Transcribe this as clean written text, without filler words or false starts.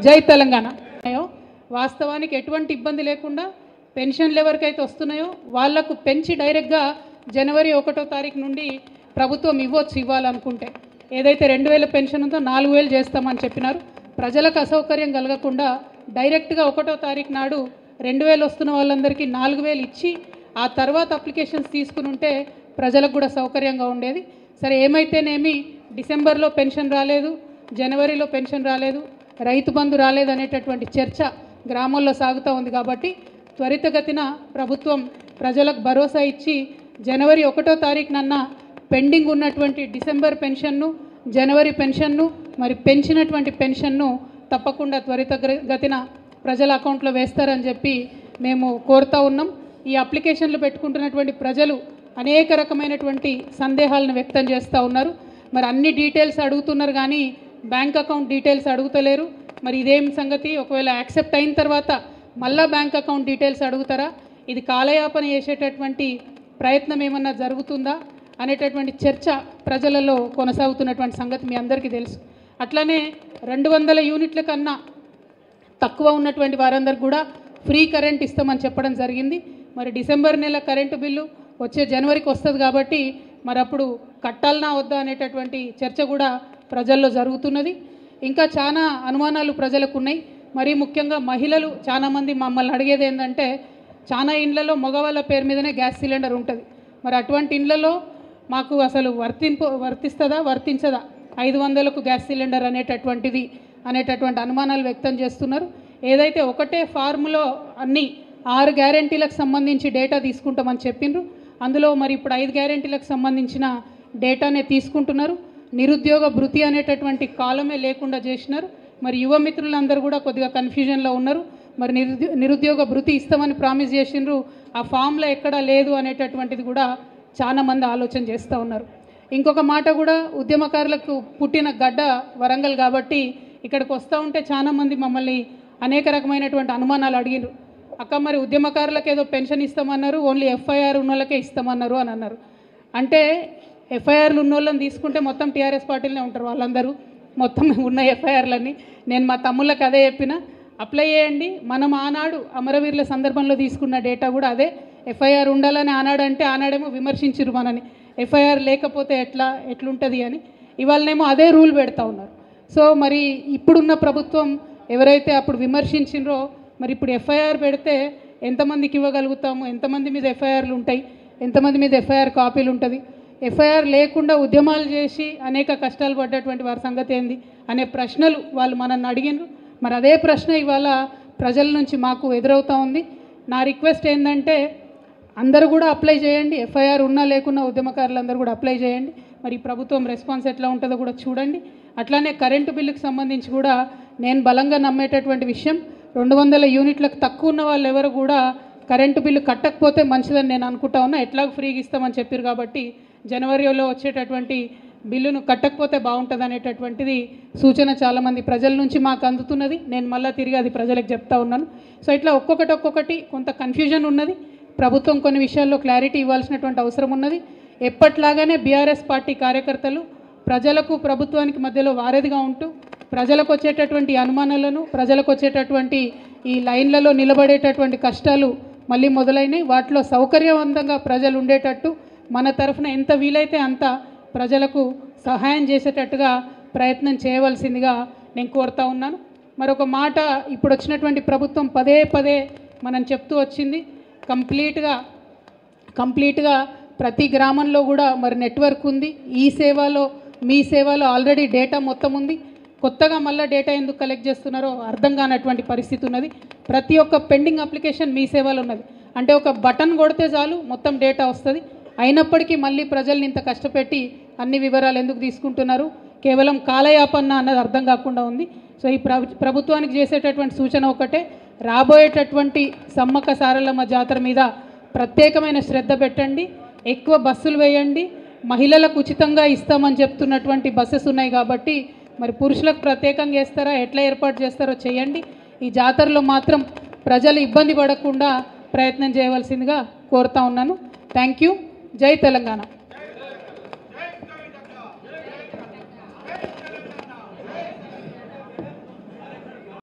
జై తెలంగాణ. వాస్తవానికి ఎటువంటి ఇబ్బంది లేకుండా పెన్షన్లు ఎవరికైతే వస్తున్నాయో వాళ్లకు పెంచి డైరెక్ట్గా జనవరి 1వ తారీఖు నుండి ప్రభుత్వం ఇవ్వాలనుకుంటే ఏదైతే 2000 పెన్షన్ ఉందో 4000 చేస్తామని చెప్పినారు. ప్రజలకు అసౌకర్యం కలగకుండా డైరెక్ట్గా 1వ తారీఖు నాడు 2000 వస్తున్న వాళ్ళందరికీ 4000 ఇచ్చి ఆ తర్వాత అప్లికేషన్స్ తీసుకుని ఉంటే ప్రజలకు కూడా సౌకర్యంగా ఉండేది. సరే, ఏమైతేనేమి డిసెంబర్లో పెన్షన్ రాలేదు, జనవరిలో పెన్షన్ రాలేదు, రైతు బంధు రాలేదు అనేటటువంటి చర్చ గ్రామాల్లో సాగుతూ ఉంది. కాబట్టి త్వరితగతిన ప్రభుత్వం ప్రజలకు భరోసా ఇచ్చి జనవరి 1వ తారీఖునన్నా పెండింగ్ ఉన్నటువంటి డిసెంబర్ పెన్షన్ను, జనవరి పెన్షన్ను, మరి పెంచినటువంటి పెన్షన్ను తప్పకుండా త్వరితగతిన ప్రజల అకౌంట్లో వేస్తారని చెప్పి మేము కోరుతూ ఉన్నాం. ఈ అప్లికేషన్లు పెట్టుకుంటున్నటువంటి ప్రజలు అనేక రకమైనటువంటి సందేహాలను వ్యక్తం చేస్తూ ఉన్నారు. మరి అన్ని డీటెయిల్స్ అడుగుతున్నారు కానీ బ్యాంక్ అకౌంట్ డీటెయిల్స్ అడుగుతలేరు. మరి ఇదేం సంగతి? ఒకవేళ యాక్సెప్ట్ అయిన తర్వాత మళ్ళా బ్యాంక్ అకౌంట్ డీటెయిల్స్ అడుగుతారా? ఇది కాలయాపన చేసేటటువంటి ప్రయత్నం ఏమన్నా జరుగుతుందా అనేటటువంటి చర్చ ప్రజలలో కొనసాగుతున్నటువంటి సంగతి మీ అందరికీ తెలుసు. అట్లనే 200 యూనిట్ల కన్నా తక్కువ ఉన్నటువంటి వారందరికీ కూడా ఫ్రీ కరెంట్ ఇస్తామని చెప్పడం జరిగింది. మరి డిసెంబర్ నెల కరెంటు బిల్లు వచ్చే జనవరికి వస్తుంది కాబట్టి మరి అప్పుడు కట్టాలనా వద్దా అనేటటువంటి చర్చ కూడా ప్రజల్లో జరుగుతున్నది. ఇంకా చాలా అనుమానాలు ప్రజలకు ఉన్నాయి. మరి ముఖ్యంగా మహిళలు చాలామంది మమ్మల్ని అడిగేది ఏంటంటే, చాలా ఇండ్లలో మగవాళ్ళ పేరు మీదనే గ్యాస్ సిలిండర్ ఉంటుంది. మరి అటువంటి ఇండ్లలో మాకు అసలు వర్తించదా 500కు గ్యాస్ సిలిండర్ అనేటటువంటి అనుమానాలు వ్యక్తం చేస్తున్నారు. ఏదైతే ఒకటే ఫార్ములో అన్ని 6 గ్యారెంటీలకు సంబంధించి డేటా తీసుకుంటామని చెప్పిండ్రు. అందులో మరి ఇప్పుడు 5 గ్యారెంటీలకు సంబంధించిన డేటానే తీసుకుంటున్నారు. నిరుద్యోగ భృతి అనేటటువంటి కాలమే లేకుండా చేసినారు. మరి యువ మిత్రులందరూ కూడా కొద్దిగా కన్ఫ్యూజన్లో ఉన్నారు. మరి నిరుద్యోగ భృతి ఇస్తామని ప్రామిస్ చేసిండ్రు, ఆ ఫామ్లో ఎక్కడా లేదు అనేటటువంటిది కూడా చాలామంది ఆలోచన చేస్తూ ఉన్నారు. ఇంకొక మాట కూడా, ఉద్యమకారులకు పుట్టిన గడ్డ వరంగల్ కాబట్టి ఇక్కడికి వస్తూ ఉంటే చాలామంది మమ్మల్ని అనేక రకమైనటువంటి అనుమానాలు అడిగినారు. అక్క, మరి ఉద్యమకారులకు ఏదో పెన్షన్ ఇస్తామన్నారు, ఓన్లీ ఎఫ్ఐఆర్ ఉన్న వాళ్ళకే ఇస్తామన్నారు అని అన్నారు. అంటే ఎఫ్ఐఆర్లు ఉన్న వాళ్ళని తీసుకుంటే మొత్తం టీఆర్ఎస్ పార్టీలోనే ఉంటారు వాళ్ళందరూ, మొత్తం ఉన్న ఎఫ్ఐఆర్లన్నీ. నేను మా తమ్ముళ్ళకి అదే చెప్పిన, అప్లై చేయండి. మనం ఆనాడు అమరవీరుల సందర్భంలో తీసుకున్న డేటా కూడా అదే. ఎఫ్ఐఆర్ ఉండాలని ఆనాడేమో విమర్శించారు మనని, ఎఫ్ఐఆర్ లేకపోతే ఎట్లుంటుంది అని. ఇవాళనేమో అదే రూల్ పెడతా ఉన్నారు. సో మరి ఇప్పుడున్న ప్రభుత్వం ఎవరైతే అప్పుడు విమర్శించిండ్రో, మరి ఇప్పుడు ఎఫ్ఐఆర్ పెడితే ఎంతమందికి ఇవ్వగలుగుతాము, ఎంతమంది మీద ఎఫ్ఐఆర్లు ఉంటాయి, ఎంతమంది మీద ఎఫ్ఐఆర్ కాపీలు ఉంటుంది, ఎఫ్ఐఆర్ లేకుండా ఉద్యమాలు చేసి అనేక కష్టాలు పడ్డటువంటి వారి సంగతి ఏంది అనే ప్రశ్నలు వాళ్ళు మనల్ని అడిగినారు. మరి అదే ప్రశ్న ఇవాళ ప్రజల నుంచి మాకు ఎదురవుతూ ఉంది. నా రిక్వెస్ట్ ఏంటంటే, అందరూ కూడా అప్లై చేయండి. ఎఫ్ఐఆర్ ఉన్నా లేకున్నా ఉద్యమకారులందరూ కూడా అప్లై చేయండి. మరి ప్రభుత్వం రెస్పాన్స్ ఎట్లా ఉంటుందో కూడా చూడండి. అట్లానే కరెంటు బిల్లుకు సంబంధించి కూడా నేను బలంగా నమ్మేటటువంటి విషయం, 200 యూనిట్లకు తక్కువ ఉన్న వాళ్ళు ఎవరు కూడా కరెంటు బిల్లు కట్టకపోతే మంచిదని నేను అనుకుంటా ఉన్నా. ఎట్లాగో ఫ్రీగా ఇస్తామని చెప్పారు కాబట్టి జనవరిలో వచ్చేటటువంటి బిల్లును కట్టకపోతే బాగుంటుంది అనేటటువంటిది సూచన చాలామంది ప్రజల నుంచి మాకు అందుతున్నది. నేను మళ్ళీ తిరిగి అది ప్రజలకు చెప్తా ఉన్నాను. సో ఇట్లా ఒక్కొక్కటి కొంత కన్ఫ్యూజన్ ఉన్నది. ప్రభుత్వం కొన్ని విషయాల్లో క్లారిటీ ఇవ్వాల్సినటువంటి అవసరం ఉన్నది. ఎప్పట్లాగానే బీఆర్ఎస్ పార్టీ కార్యకర్తలు ప్రజలకు ప్రభుత్వానికి మధ్యలో వారధిగా ఉంటూ ప్రజలకు వచ్చేటటువంటి అనుమానాలను, ప్రజలకు వచ్చేటటువంటి ఈ లైన్లలో నిలబడేటటువంటి కష్టాలు మళ్ళీ మొదలైనవి. వాటిలో సౌకర్యవంతంగా ప్రజలు ఉండేటట్టు మన తరఫున ఎంత వీలైతే అంత ప్రజలకు సహాయం చేసేటట్టుగా ప్రయత్నం చేయవలసిందిగా నేను కోరుతా ఉన్నాను. మరొక మాట, ఇప్పుడు వచ్చినటువంటి ప్రభుత్వం పదే మనం చెప్తూ వచ్చింది, కంప్లీట్గా ప్రతి గ్రామంలో కూడా మరి నెట్వర్క్ ఉంది. మీ సేవలో ఆల్రెడీ డేటా మొత్తం ఉంది. కొత్తగా మళ్ళీ డేటా ఎందుకు కలెక్ట్ చేస్తున్నారో అర్థం కానటువంటి పరిస్థితి ఉన్నది. ప్రతి ఒక్క పెండింగ్ అప్లికేషన్ మీ సేవలో ఉన్నది. అంటే ఒక బటన్ కొడితే చాలు మొత్తం డేటా వస్తుంది. అయినప్పటికీ మళ్ళీ ప్రజల్ని ఇంత కష్టపెట్టి అన్ని వివరాలు ఎందుకు తీసుకుంటున్నారు? కేవలం కాలయాపన అన్నది అర్థం కాకుండా ఉంది. సో ఈ ప్రభుత్వానికి చేసేటటువంటి సూచన ఒకటే, రాబోయేటటువంటి సమ్మక్క సారలమ్మ జాతర మీద ప్రత్యేకమైన శ్రద్ధ పెట్టండి, ఎక్కువ బస్సులు వేయండి. మహిళలకు ఉచితంగా ఇస్తామని చెప్తున్నటువంటి బస్సెస్ ఉన్నాయి కాబట్టి మరి పురుషులకు ప్రత్యేకంగా చేస్తారా, ఎట్లా ఏర్పాటు చేస్తారో చేయండి. ఈ జాతరలో మాత్రం ప్రజలు ఇబ్బంది పడకుండా ప్రయత్నం చేయవలసిందిగా కోరుతా ఉన్నాను. Thank you. జై తెలంగాణ.